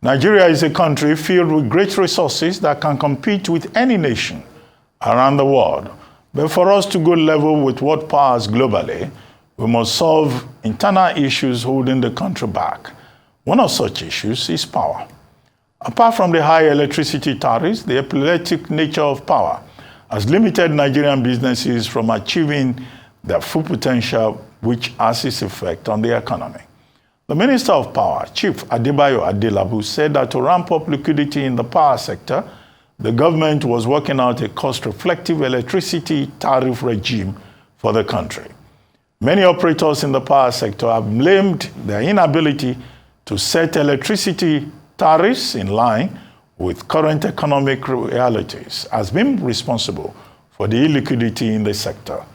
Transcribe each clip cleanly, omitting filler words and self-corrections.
Nigeria is a country filled with great resources that can compete with any nation around the world. But for us to go level with world powers globally, we must solve internal issues holding the country back. One of such issues is power. Apart from the high electricity tariffs, the epileptic nature of power has limited Nigerian businesses from achieving their full potential, which has its effect on the economy. The Minister of Power, Chief Adebayo Adelabu, said that to ramp up liquidity in the power sector, the government was working out a cost-reflective electricity tariff regime for the country. Many operators in the power sector have blamed their inability to set electricity tariffs in line with current economic realities as being responsible for the illiquidity in the sector.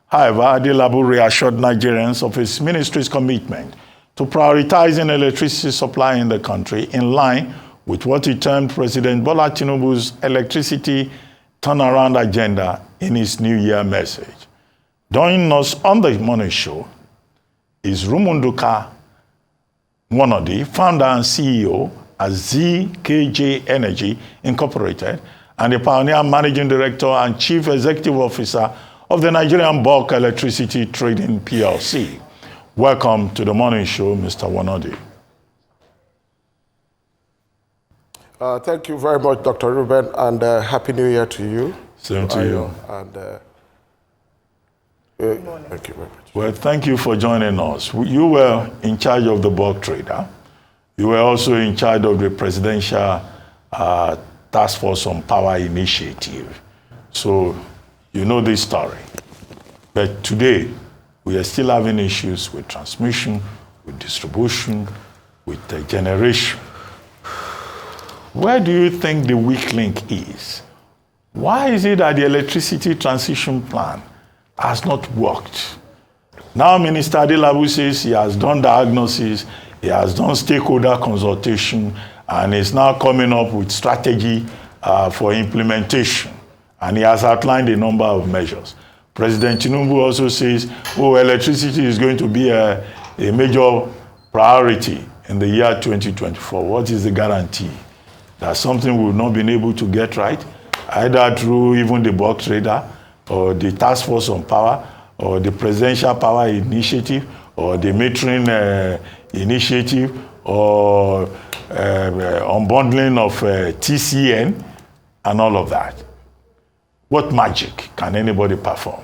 However, Adelabu reassured Nigerians of his ministry's commitment to prioritizing electricity supply in the country in line with what he termed President Bola Tinubu's electricity turnaround agenda in his New Year message. Joining us on the morning show is Rumundaka Wonodi, founder and CEO at ZKJ Energy Incorporated, and the pioneer managing director and chief executive officer of the Nigerian Bulk Electricity Trading PLC. Welcome to the morning show, Mr. Wonodi. Thank you very much, Dr. Ruben, and Happy New Year to you. Same to you. And thank you very much. Well, thank you for joining us. You were in charge of the bulk trader. You were also in charge of the Presidential Task Force on Power Initiative. So you know this story. But today, we are still having issues with transmission, with distribution, with the generation. Where do you think the weak link is? Why is it that the electricity transition plan has not worked? Now Minister Adelabu says he has done diagnosis, he has done stakeholder consultation, and is now coming up with strategy for implementation. And he has outlined a number of measures. President Tinubu also says, oh, electricity is going to be a major priority in the year 2024. What is the guarantee that something we've not been able to get right, either through even the bulk trader, or the Task Force on Power, or the Presidential Power Initiative, or the Metering Initiative, or unbundling of TCN, and all of that? What magic can anybody perform?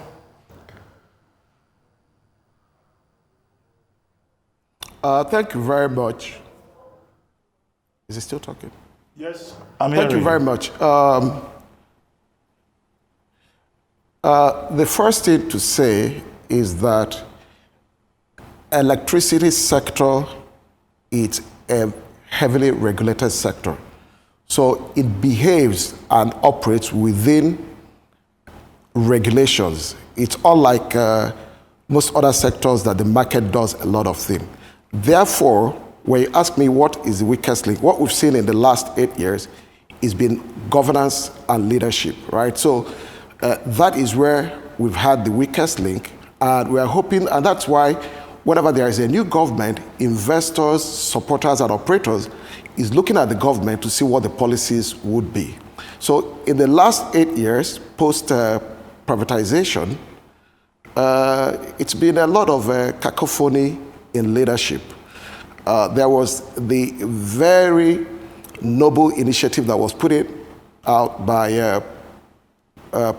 Thank you very much. Is he still talking? Yes. Thank you very much. The first thing to say is that electricity sector is a heavily regulated sector. So it behaves and operates within regulations. It's unlike most other sectors that the market does a lot of things. Therefore, when you ask me what is the weakest link, what we've seen in the last 8 years has been governance and leadership, right? So that is where we've had the weakest link, and we are hoping, and that's why whenever there is a new government, investors, supporters, and operators is looking at the government to see what the policies would be. So in the last 8 years, post-privatization, it's been a lot of cacophony in leadership. There was the very noble initiative that was put out by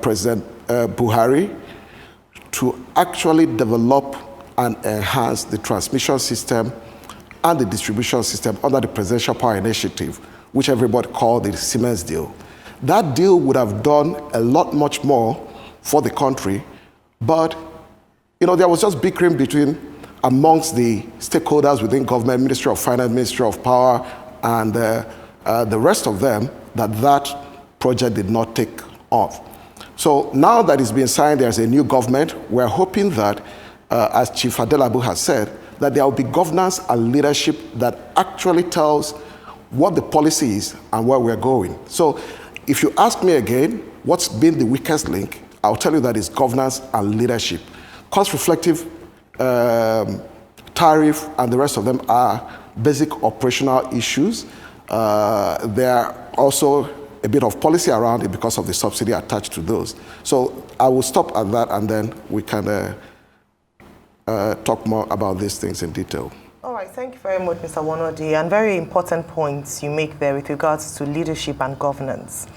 President Buhari to actually develop and enhance the transmission system and the distribution system under the Presidential Power Initiative, which everybody called the Siemens deal. That deal would have done a lot much more for the country, but there was just bickering amongst the stakeholders within government, Ministry of Finance, Ministry of Power, and the rest of them, that project did not take off. So now that it's been signed, there's a new government. We're hoping that, as Chief Adelabu has said, that there will be governance and leadership that actually tells what the policy is and where we're going. So if you ask me again, what's been the weakest link, I'll tell you that it's governance and leadership. Cost-reflective tariff and the rest of them are basic operational issues. There are also a bit of policy around it because of the subsidy attached to those. So I will stop at that, and then we can talk more about these things in detail. All right, thank you very much, Mr. Wonodi, and very important points you make there with regards to leadership and governance.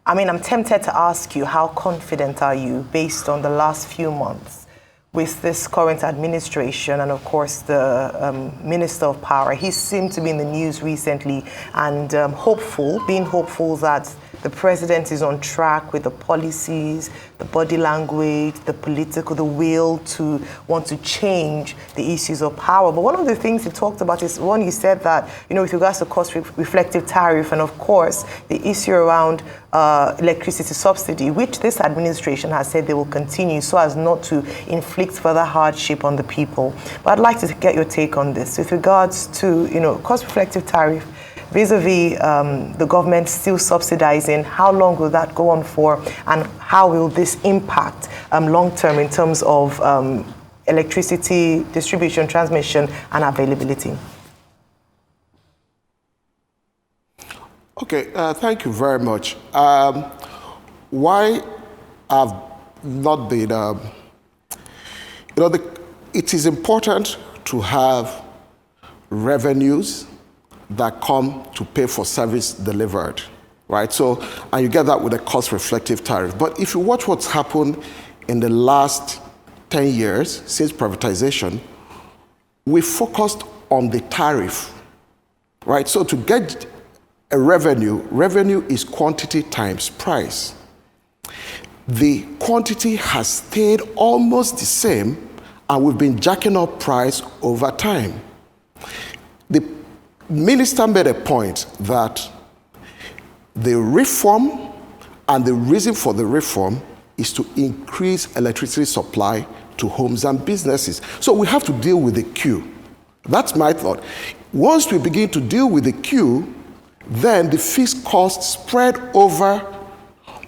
I mean, I'm tempted to ask you, how confident are you based on the last few months with this current administration and, of course, the Minister of Power? He seemed to be in the news recently and being hopeful that the president is on track with the policies, the body language, the will to want to change the issues of power. But one of the things he talked about is, one, he said that, with regards to cost-reflective tariff and, of course, the issue around electricity subsidy, which this administration has said they will continue so as not to inflict further hardship on the people. But I'd like to get your take on this with regards to, cost-reflective tariff vis-a-vis the government still subsidizing. How long will that go on for, and how will this impact long-term in terms of electricity distribution, transmission, and availability? Okay, thank you very much. Why I've not been, it is important to have revenues that come to pay for service delivered, right? So, and you get that with a cost-reflective tariff. But if you watch what's happened in the last 10 years since privatization, we focused on the tariff, right? So to get a revenue is quantity times price. The quantity has stayed almost the same, and we've been jacking up price over time. The minister made a point that the reform and the reason for the reform is to increase electricity supply to homes and businesses. So we have to deal with the queue. That's my thought. Once we begin to deal with the queue, then the fixed cost spread over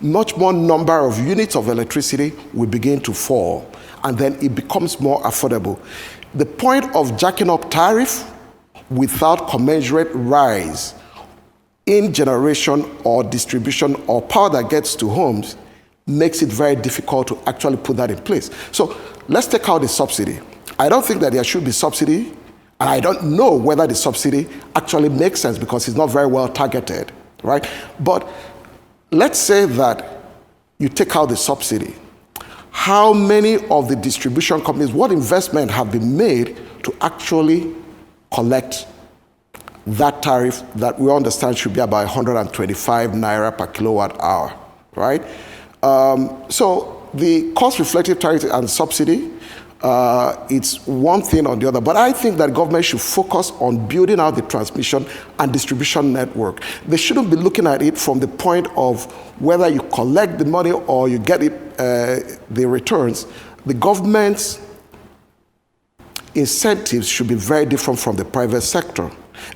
much more number of units of electricity will begin to fall, and then it becomes more affordable. The point of jacking up tariff without commensurate rise in generation or distribution or power that gets to homes makes it very difficult to actually put that in place. So let's take out the subsidy. I don't think that there should be subsidy, and I don't know whether the subsidy actually makes sense because it's not very well targeted, right? But let's say that you take out the subsidy. How many of the distribution companies, what investment have been made to actually collect that tariff that we understand should be about 125 naira per kilowatt hour, right? So the cost-reflective tariff and subsidy, it's one thing or the other, but I think that government should focus on building out the transmission and distribution network. They shouldn't be looking at it from the point of whether you collect the money or you get it, the returns. The government's incentives should be very different from the private sector.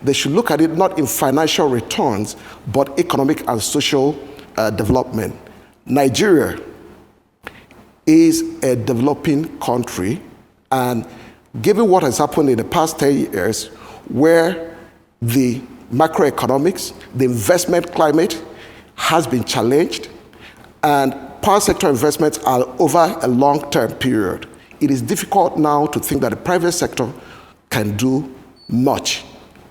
They should look at it not in financial returns, but economic and social development. Nigeria is a developing country, and given what has happened in the past 10 years, where the macroeconomics, the investment climate has been challenged, and power sector investments are over a long-term period, it is difficult now to think that the private sector can do much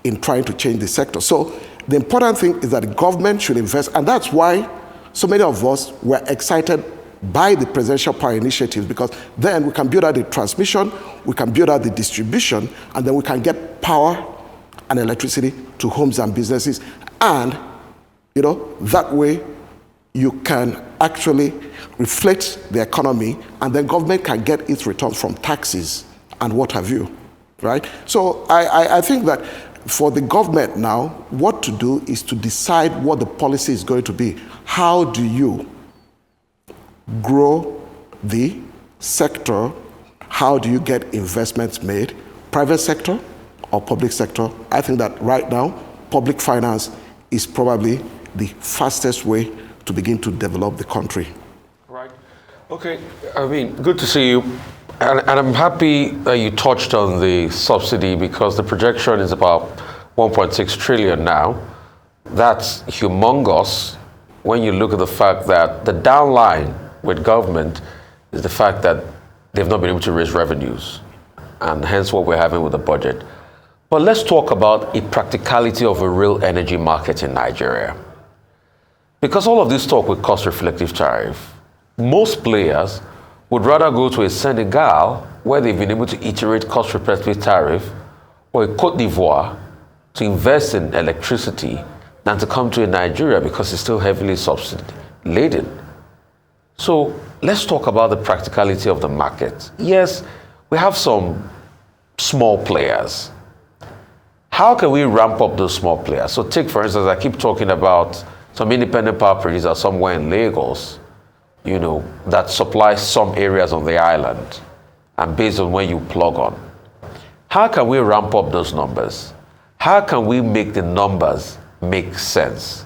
in trying to change the sector. So the important thing is that the government should invest, and that's why so many of us were excited by the presidential power initiatives, because then we can build out the transmission, we can build out the distribution, and then we can get power and electricity to homes and businesses. And, that way you can actually reflect the economy, and then government can get its returns from taxes and what have you, right? So I think that for the government now, what to do is to decide what the policy is going to be. How do you grow the sector? How do you get investments made? Private sector or public sector? I think that right now, public finance is probably the fastest way to begin to develop the country. Right. Okay. I mean, good to see you. And I'm happy that you touched on the subsidy, because the projection is about 1.6 trillion now. That's humongous when you look at the fact that the downline with government is the fact that they've not been able to raise revenues, and hence what we're having with the budget. But let's talk about a practicality of a real energy market in Nigeria. Because all of this talk with cost-reflective tariff, most players would rather go to a Senegal where they've been able to iterate cost-reflective tariff, or a Cote d'Ivoire to invest in electricity than to come to a Nigeria because it's still heavily subsidy-laden. So let's talk about the practicality of the market. Yes, we have some small players. How can we ramp up those small players? So take, for instance, I keep talking about some independent power producers somewhere in Lagos, that supply some areas on the island, and based on where you plug on. How can we ramp up those numbers? How can we make the numbers make sense?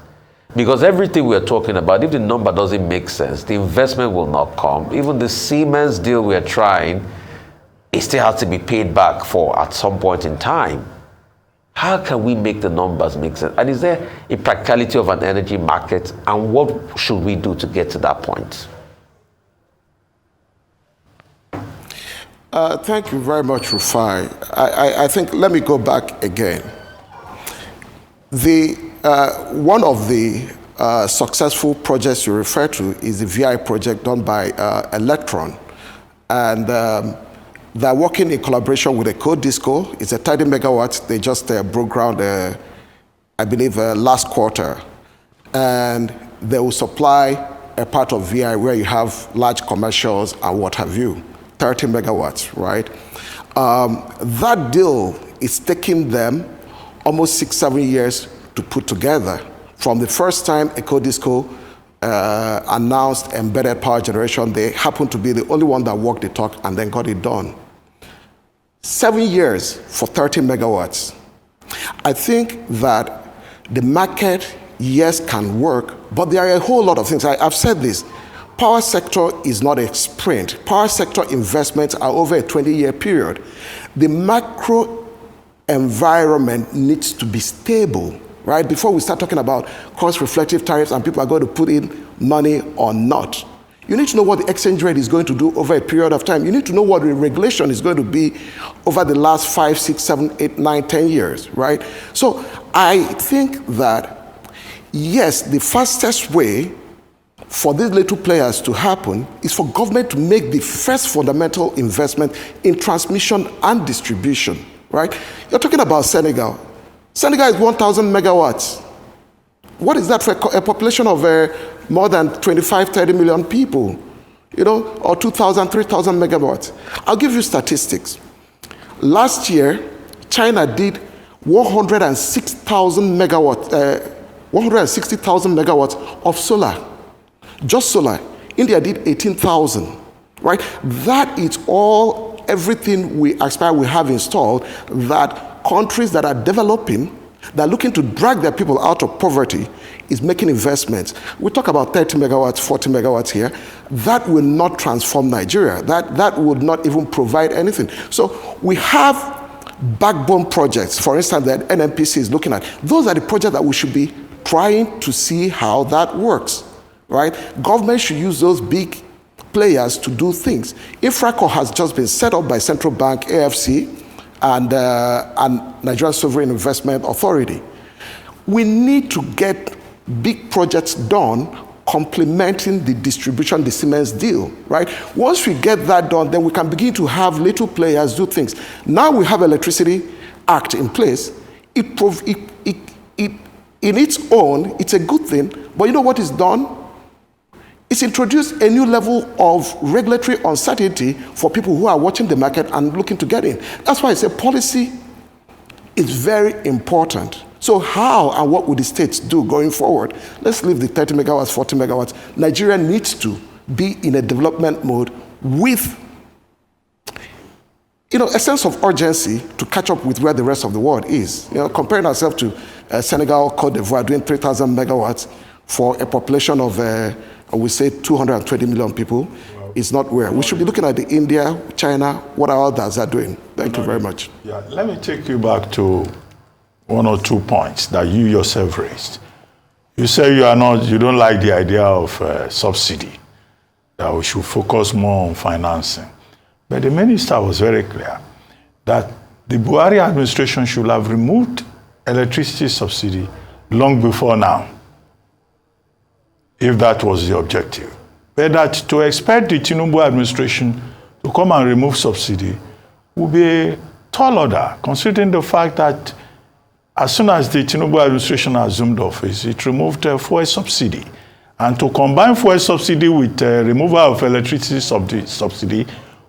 Because everything we're talking about, if the number doesn't make sense, the investment will not come. Even the Siemens deal we're trying, it still has to be paid back for at some point in time. How can we make the numbers make sense? And is there a practicality of an energy market? And what should we do to get to that point? Thank you very much, Rufai. I think, let me go back again. One of the successful projects you refer to is the VI project done by Electron. And they're working in collaboration with a co-disco. It's a 30 megawatts. They just broke ground, I believe, last quarter. And they will supply a part of VI where you have large commercials and what have you. 30 megawatts, right? That deal is taking them almost 6-7 years to put together. From the first time EcoDisco announced embedded power generation, they happened to be the only one that walked the talk and then got it done. 7 years for 30 megawatts. I think that the market, yes, can work, but there are a whole lot of things. I've said this. Power sector is not a sprint. Power sector investments are over a 20-year period. The macro environment needs to be stable, right? Before we start talking about cost-reflective tariffs and people are going to put in money or not. You need to know what the exchange rate is going to do over a period of time. You need to know what the regulation is going to be over the last 5, 6, 7, 8, 9, 10 years, right? So I think that, yes, the fastest way for these little players to happen is for government to make the first fundamental investment in transmission and distribution, right? You're talking about Senegal. Senegal is 1,000 megawatts. What is that for a population of more than 25, 30 million people, or 2,000, 3,000 megawatts? I'll give you statistics. Last year, China did 160,000 megawatts of solar. Just solar. India did 18,000, right? That is everything we aspire we have installed, that countries that are developing, that are looking to drag their people out of poverty, is making investments. We talk about 30 megawatts, 40 megawatts here. That will not transform Nigeria. That would not even provide anything. So we have backbone projects, for instance, that NNPC is looking at. Those are the projects that we should be trying to see how that works. Right? Government should use those big players to do things. Infraco has just been set up by Central Bank, AFC, and Nigerian Sovereign Investment Authority. We need to get big projects done complementing the distribution, the Siemens deal, right? Once we get that done, then we can begin to have little players do things. Now we have Electricity Act in place. In its own, it's a good thing, but you know what is done? It's introduced a new level of regulatory uncertainty for people who are watching the market and looking to get in. That's why I say policy is very important. So how and what would the states do going forward? Let's leave the 30 megawatts, 40 megawatts. Nigeria needs to be in a development mode with a sense of urgency to catch up with where the rest of the world is. Comparing ourselves to Senegal, Cote d'Ivoire, doing 3,000 megawatts for a population of we say 220 million people, is not where. We should be looking at the India, China, what our others are doing. Thank you very much. Yeah, let me take you back to one or two points that you yourself raised. You say you don't like the idea of subsidy, that we should focus more on financing. But the minister was very clear that the Buhari administration should have removed electricity subsidy long before now, if that was the objective. But that to expect the Tinubu administration to come and remove subsidy would be a tall order, considering the fact that as soon as the Tinubu administration assumed office, it removed fuel subsidy. And to combine fuel subsidy with removal of electricity subsidy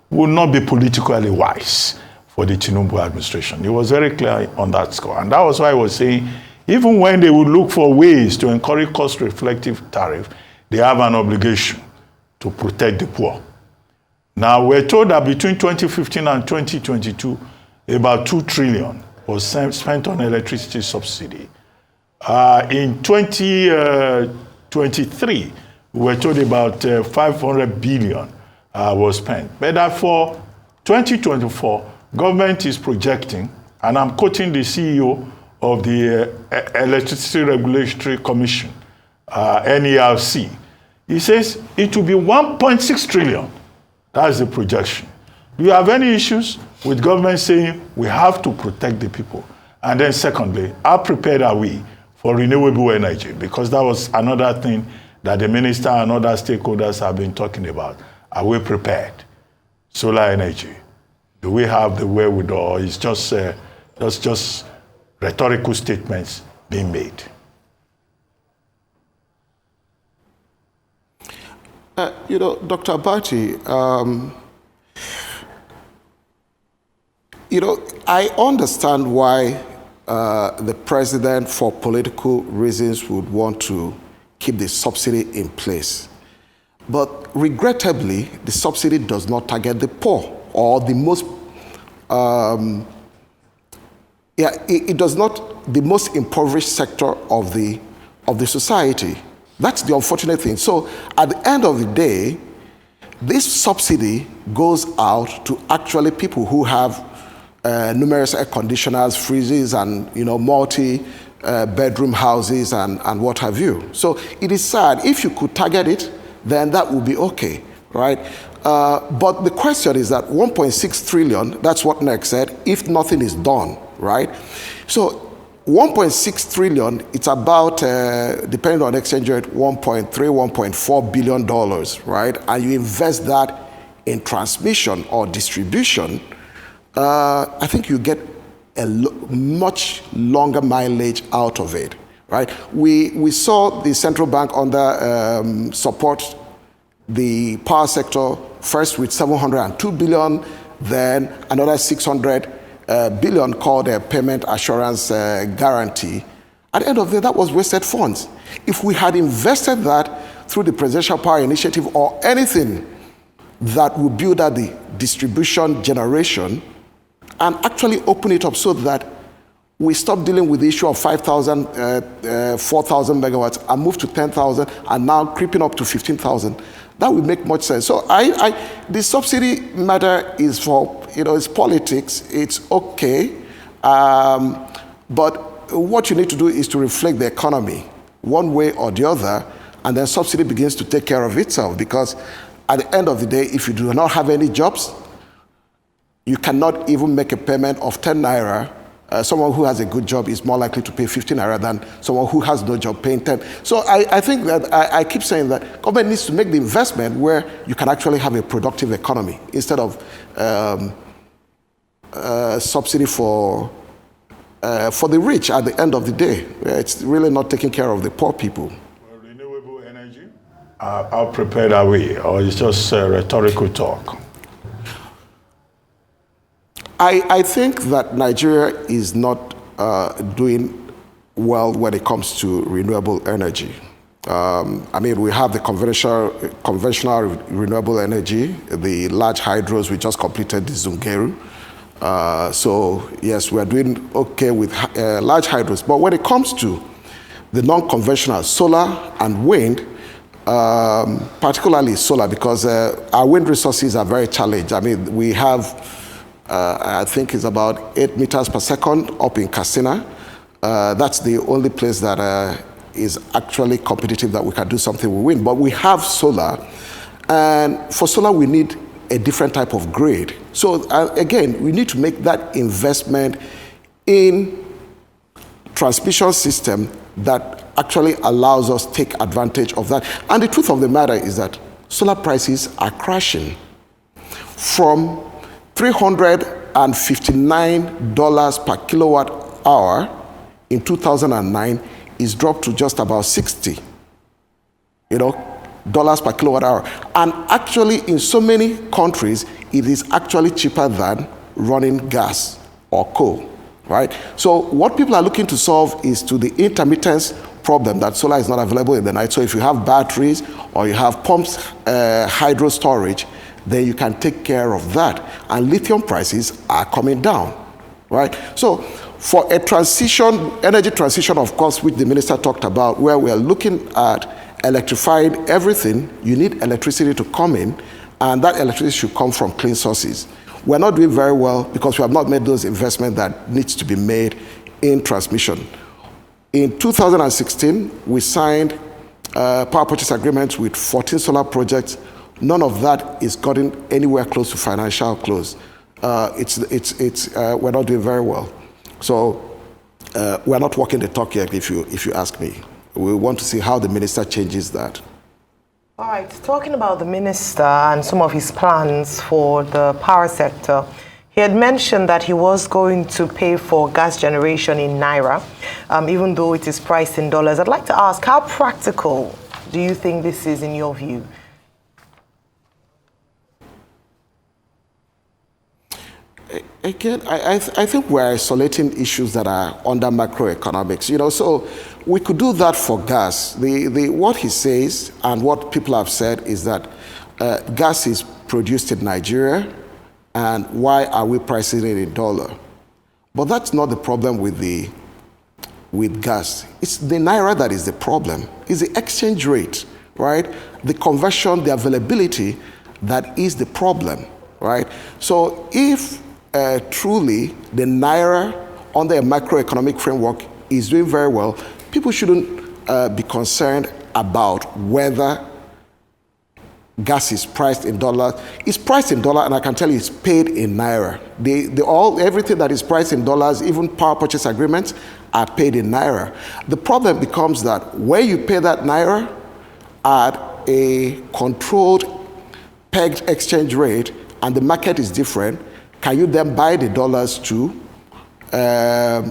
would not be politically wise for the Tinubu administration. It was very clear on that score. And that was why I was saying, even when they would look for ways to encourage cost-reflective tariff, they have an obligation to protect the poor. Now, we're told that between 2015 and 2022, about 2 trillion was spent on electricity subsidy. In 2023, we were told about 500 billion was spent. But that for 2024, government is projecting, and I'm quoting the CEO of the Electricity Regulatory Commission, NERC. He says it will be 1.6 trillion. That's the projection. Do you have any issues with government saying we have to protect the people? And then secondly, how prepared are we for renewable energy? Because that was another thing that the minister and other stakeholders have been talking about. Are we prepared? Solar energy. Do we have the wherewithal? It's just rhetorical statements being made. Dr. Abati, I understand why the president, for political reasons, would want to keep the subsidy in place. But regrettably, the subsidy does not target the poor or the most, it does not, the most impoverished sector of the society. That's the unfortunate thing. So at the end of the day, this subsidy goes out to actually people who have numerous air conditioners, freezers, and multi-bedroom houses and what have you. So it is sad. If you could target it, then that would be okay, right? But the question is that 1.6 trillion, that's what NEC said, if nothing is done, right? So 1.6 trillion, it's about, depending on exchange rate, 1.3, $1.4 billion, right? And you invest that in transmission or distribution, I think you get a much longer mileage out of it, right? We saw the central bank under support the power sector first with 702 billion, then another 600 billion called a payment assurance guarantee. At the end of the day, that was wasted funds. If we had invested that through the Presidential Power Initiative or anything that would build out the distribution generation and actually open it up so that we stop dealing with the issue of 5,000, 4,000 megawatts and move to 10,000 and now creeping up to 15,000. That would make much sense. So the subsidy matter is for, it's politics, it's okay. But what you need to do is to reflect the economy one way or the other, and then subsidy begins to take care of itself, because at the end of the day, if you do not have any jobs, you cannot even make a payment of 10 naira. Someone who has a good job is more likely to pay 15 naira than someone who has no job paying 10. So I think that I keep saying that government needs to make the investment where you can actually have a productive economy instead of subsidy for the rich at the end of the day. It's really not taking care of the poor people. Well, renewable energy, how prepared are we? Or it's just rhetorical talk? I think that Nigeria is not doing well when it comes to renewable energy. We have the conventional renewable energy, the large hydros. We just completed the Zungeru. So yes, we are doing okay with large hydros. But when it comes to the non-conventional solar and wind, particularly solar, because our wind resources are very challenged. We have I think it's about 8 meters per second up in Katsina. That's the only place that is actually competitive, that we can do something, we win. But we have solar, and for solar we need a different type of grid. So again, we need to make that investment in transmission system that actually allows us to take advantage of that. And the truth of the matter is that solar prices are crashing from $359 per kilowatt hour in 2009 is dropped to just about 60, dollars per kilowatt hour. And actually, in so many countries, it is actually cheaper than running gas or coal, right? So what people are looking to solve is to the intermittence problem that solar is not available in the night. So if you have batteries or you have pumps, hydro storage, then you can take care of that. And lithium prices are coming down, right? So for a transition, energy transition, of course, which the minister talked about, where we are looking at electrifying everything, you need electricity to come in, and that electricity should come from clean sources. We're not doing very well because we have not made those investments that needs to be made in transmission. In 2016, we signed power purchase agreements with 14 solar projects. None of that is gotten anywhere close to financial close. We're not doing very well. So we're not walking the talk yet, if you ask me. We want to see how the minister changes that. All right, talking about the minister and some of his plans for the power sector, he had mentioned that he was going to pay for gas generation in Naira, even though it is priced in dollars. I'd like to ask, how practical do you think this is in your view? Again, I think we're isolating issues that are under macroeconomics. So we could do that for gas. What he says and what people have said is that gas is produced in Nigeria, and why are we pricing it in dollar? But that's not the problem with gas. It's the Naira that is the problem. It's the exchange rate, right? The conversion, the availability, that is the problem, right? So if truly the Naira under a macroeconomic framework is doing very well, people shouldn't be concerned about whether gas is priced in dollars. It's priced in dollars, and I can tell you it's paid in Naira. Everything that is priced in dollars, even power purchase agreements, are paid in Naira. The problem becomes that when you pay that Naira at a controlled, pegged exchange rate, and the market is different, can you then buy the dollars to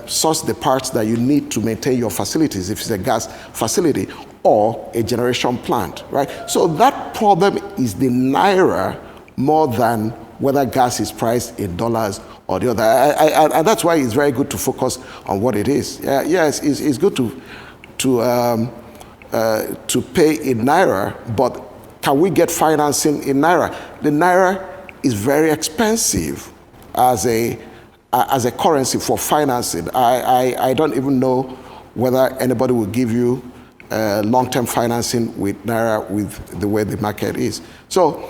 source the parts that you need to maintain your facilities, if it's a gas facility or a generation plant, right? So that problem is the Naira more than whether gas is priced in dollars or the other. And that's why it's very good to focus on what it is. Yes, it's good to pay in Naira, but can we get financing in Naira? The Naira is very expensive as a currency for financing. I don't even know whether anybody will give you long-term financing with Naira with the way the market is. So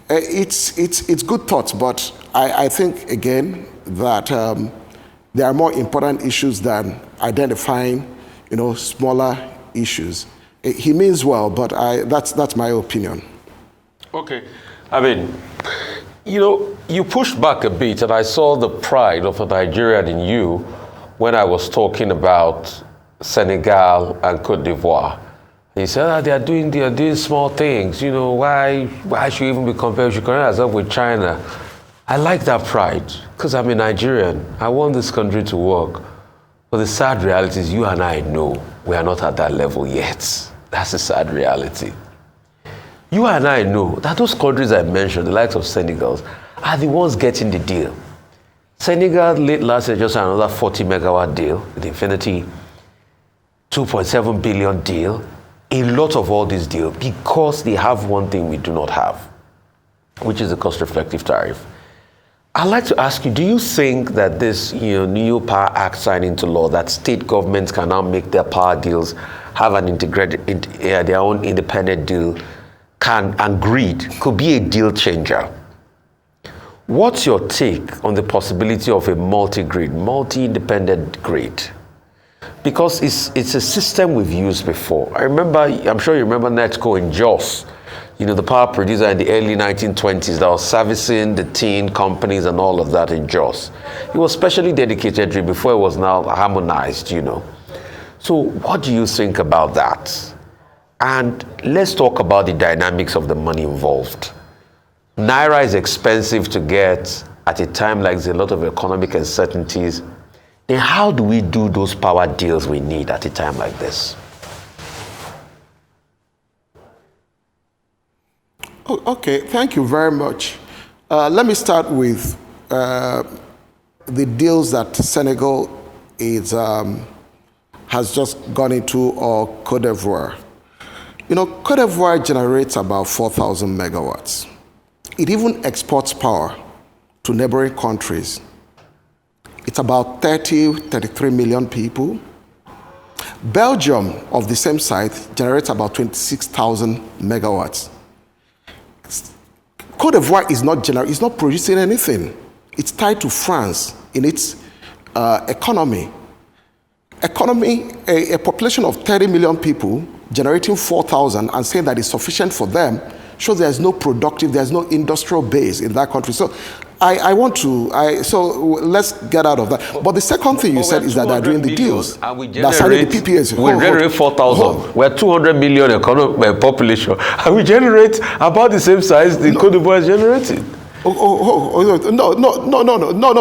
it's good thoughts, but I think, again, that there are more important issues than identifying, smaller issues. He means well, but that's my opinion. Okay. I mean, you pushed back a bit, and I saw the pride of a Nigerian in you when I was talking about Senegal and Cote d'Ivoire. He said, they are doing small things. Why should you even be compared? You compare yourself with China. I like that pride because I'm a Nigerian. I want this country to work. But the sad reality is you and I know we are not at that level yet. That's the sad reality. You and I know that those countries I mentioned, the likes of Senegal, are the ones getting the deal. Senegal late last year just had another 40 megawatt deal with Infinity, 2.7 billion deal. A lot of all these deals because they have one thing we do not have, which is the cost-reflective tariff. I'd like to ask you, do you think that this new Power Act signed into law, that state governments can now make their power deals, have an integrated, their own independent deal, and grid could be a deal changer? What's your take on the possibility of a multi-grid, multi-independent grid? because it's a system we've used before. I'm sure you remember Netco in Jos, the power producer in the early 1920s that was servicing the tin companies and all of that in Jos. It was specially dedicated before it was now harmonized, So what do you think about that? And let's talk about the dynamics of the money involved. Naira is expensive to get at a time like there's a lot of economic uncertainties. Then how do we do those power deals we need at a time like this? Okay, thank you very much. Let me start with the deals that Senegal has just gone into, or Cote d'Ivoire. Cote d'Ivoire generates about 4,000 megawatts. It even exports power to neighboring countries. It's about 33 million people. Belgium, of the same site, generates about 26,000 megawatts. Cote d'Ivoire is not producing anything. It's tied to France in its economy. A population of 30 million people generating 4,000 and saying that it's sufficient for them shows there's no industrial base in that country. So so let's get out of that. But the second thing you said is that they're doing the deals. And we That's the PPAs. We generate 4,000. We're 200 million population. And we generate about the same size the Cote d'Ivoire is generating. No.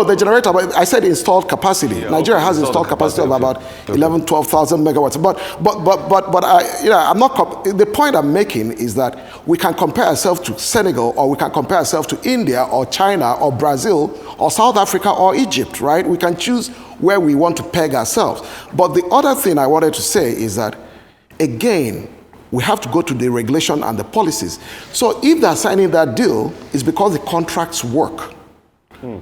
They generate about, I said installed capacity. Yeah, Nigeria has installed capacity of about 12,000 megawatts. But I'm not. The point I'm making is that we can compare ourselves to Senegal, or we can compare ourselves to India, or China, or Brazil, or South Africa, or Egypt. Right? We can choose where we want to peg ourselves. But the other thing I wanted to say is that, again, we have to go to the regulation and the policies. So if they're signing that deal, it's because the contracts work,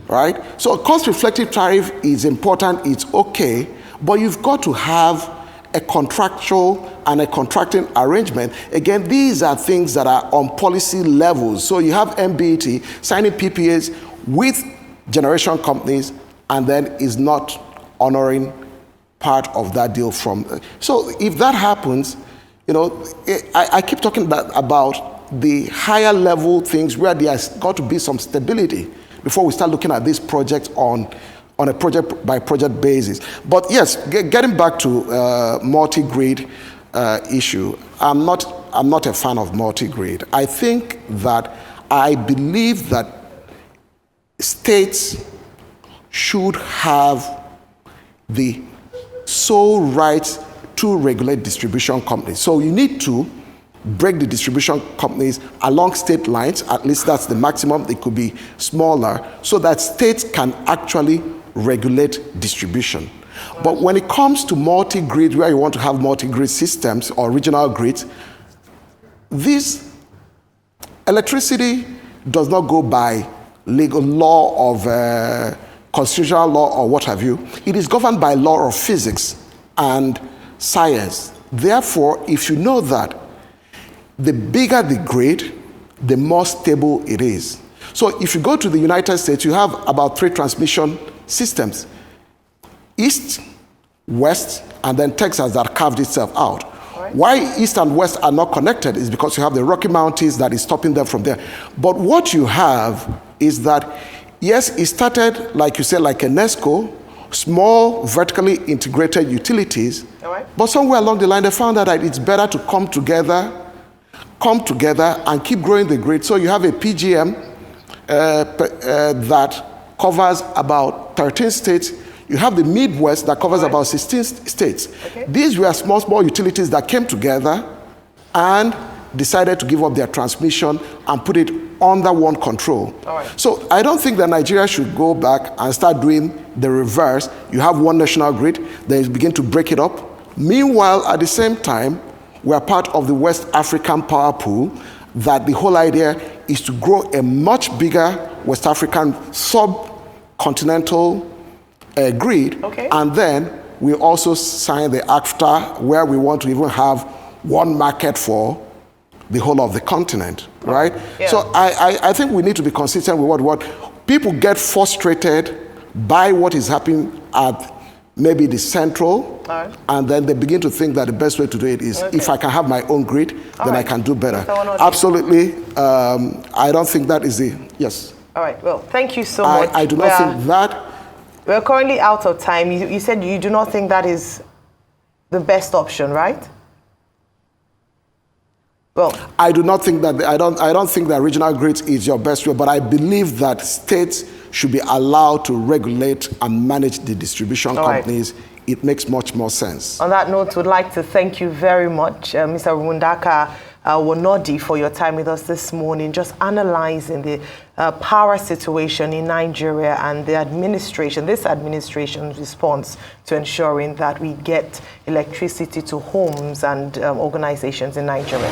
right? So a cost-reflective tariff is important, it's okay, but you've got to have a contractual and a contracting arrangement. Again, these are things that are on policy levels. So you have NBET signing PPAs with generation companies and then is not honoring part of that deal from. So if that happens, I keep talking about the higher level things where there's got to be some stability before we start looking at this project on a project by project basis. But yes, getting back to multi-grid issue, I'm not a fan of multi-grid. I believe that states should have the sole rights to regulate distribution companies. So you need to break the distribution companies along state lines, at least that's the maximum, they could be smaller, so that states can actually regulate distribution. But when it comes to multi-grid, where you want to have multi-grid systems or regional grids, this electricity does not go by legal law of constitutional law or what have you. It is governed by law of physics and science. Therefore, if you know that, the bigger the grid, the more stable it is. So if you go to the United States, you have about 3 transmission systems: East, West, and then Texas that carved itself out. Right. Why East and West are not connected is because you have the Rocky Mountains that is stopping them from there. But what you have is that, yes, it started, like you said, like a NESCO, small vertically integrated utilities, right. But somewhere along the line they found out that it's better to come together and keep growing the grid. So you have a PGM that covers about 13 states. You have the Midwest that covers about 16 states. Okay. These were small utilities that came together and decided to give up their transmission and put it under one control. Right. So I don't think that Nigeria should go back and start doing the reverse. You have one national grid, then you begin to break it up. Meanwhile, at the same time, we are part of the West African power pool, that the whole idea is to grow a much bigger West African subcontinental grid. Okay. And then we also sign the ACTA, where we want to even have one market for the whole of the continent, right? Yeah. So I think we need to be consistent with what people get frustrated by what is happening at maybe the central, right. and then they begin to think that the best way to do it is if I can have my own grid, then right. I can do better. Wonodi. Absolutely, I don't think that is the, yes. All right, well, thank you so much. I do not think that. We're currently out of time. You said you do not think that is the best option, right? Well, I do not think that, I don't think that regional grids is your best way, but I believe that states should be allowed to regulate and manage the distribution companies. Right. It makes much more sense. On that note, we'd like to thank you very much, Mr. Rumundaka Wonodi, for your time with us this morning, just analyzing the power situation in Nigeria and the this administration's response to ensuring that we get electricity to homes and organizations in Nigeria.